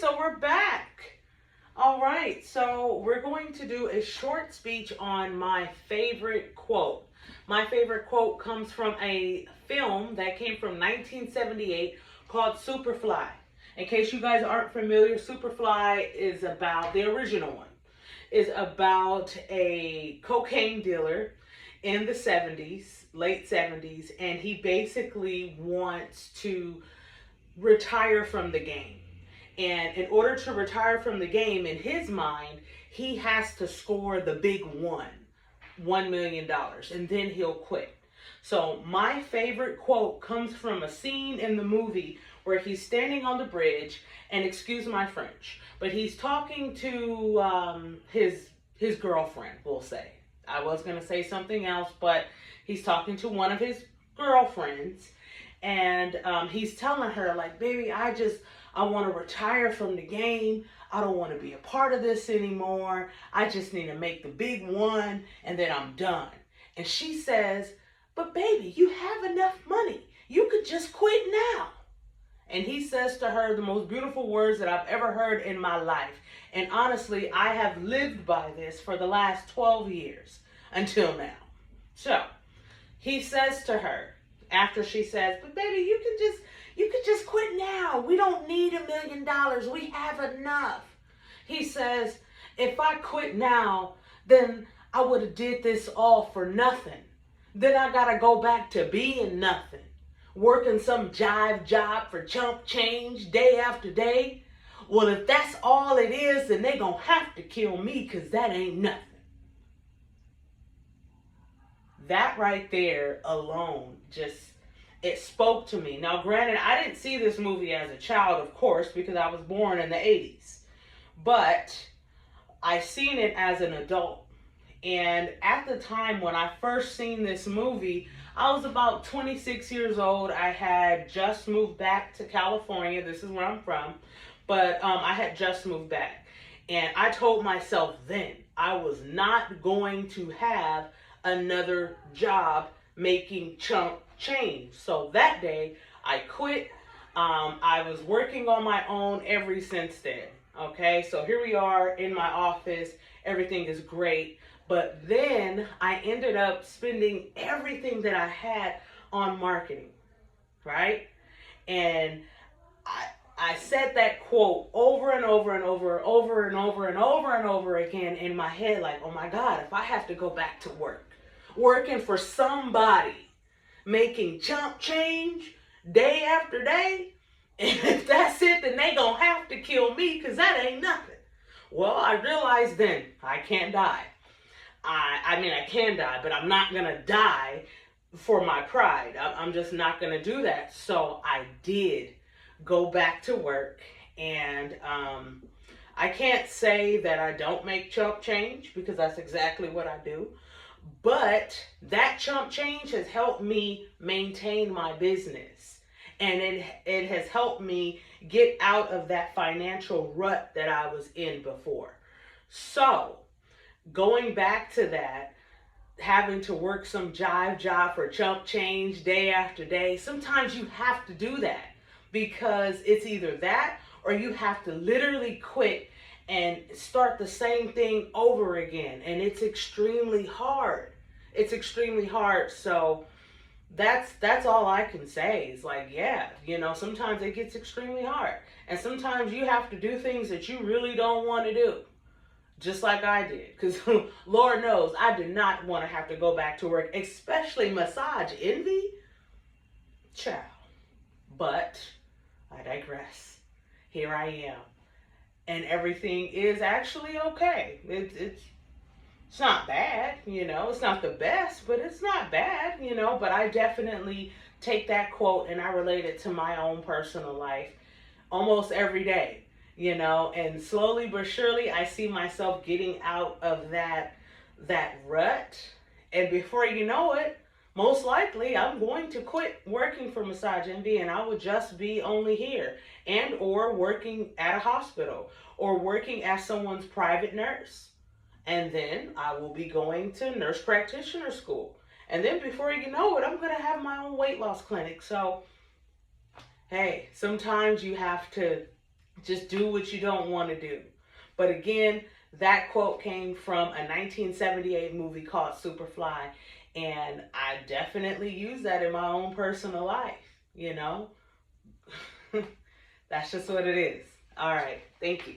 so we're back. All right, so we're going to do a short speech on my favorite quote. My favorite quote comes from a film that came from 1978 called SuperFly. In case you guys aren't familiar, SuperFly is about, the original one, is about a cocaine dealer in the 70s, late 70s, and he basically wants to retire from the game. And in order to retire from the game, in his mind, he has to score the big $1 million, and then he'll quit. So my favorite quote comes from a scene in the movie where he's standing on the bridge, and excuse my French, but he's talking to his girlfriend, we'll say. I was going to say something else, but he's talking to one of his girlfriends, and he's telling her, like, baby, I want to retire from the game. I don't want to be a part of this anymore. I just need to make the big one, and then I'm done. And she says, but baby, you have enough money. You could just quit now. And he says to her the most beautiful words that I've ever heard in my life. And honestly, I have lived by this for the last 12 years until now. So he says to her, after she says, but baby, you could just quit now. We don't need $1 million. We have enough. He says, if I quit now, then I would have did this all for nothing. Then I got to go back to being nothing. Working some jive job for chump change day after day. Well, if that's all it is, then they gonna have to kill me, because that ain't nothing. That right there alone it spoke to me. Now, granted, I didn't see this movie as a child, of course, because I was born in the 80s. But I seen it as an adult. And at the time when I first seen this movie, I was about 26 years old. I had just moved back to California. This is where I'm from. But I had just moved back. And I told myself then I was not going to have another job making chump change. So that day I quit. I was working on my own ever since then. Okay, so here we are in my office. Everything is great. But then I ended up spending everything that I had on marketing, right? And I said that quote over and over and over, over and over and over and over again in my head, like, oh my God, if I have to go back to work, working for somebody, making chump change day after day, and if that's it, then they gonna have to kill me, because that ain't nothing. Well, I realized then I can't die. I mean, I can die, but I'm not going to die for my pride. I'm just not going to do that. So I did go back to work, and I can't say that I don't make chump change, because that's exactly what I do. But that chump change has helped me maintain my business, and it has helped me get out of that financial rut that I was in before. So going back to that, having to work some jive job for chump change day after day, sometimes you have to do that, because it's either that or you have to literally quit and start the same thing over again. And it's extremely hard. It's extremely hard. So that's all I can say is, like, yeah, sometimes it gets extremely hard. And sometimes you have to do things that you really don't want to do. Just like I did, because Lord knows I did not want to have to go back to work, especially massage envy. Ciao. But I digress. Here I am. And everything is actually okay. It's not bad, It's not the best, but it's not bad, But I definitely take that quote and I relate it to my own personal life almost every day. And slowly but surely, I see myself getting out of that rut. And before you know it, most likely I'm going to quit working for Massage Envy, and I will just be only here, and or working at a hospital, or working as someone's private nurse. And then I will be going to nurse practitioner school. And then before you know it, I'm going to have my own weight loss clinic. So, hey, sometimes you have to Just do what you don't want to do. But again, that quote came from a 1978 movie called Superfly, and I definitely use that in my own personal life, you know? That's just what it is. All right. Thank you.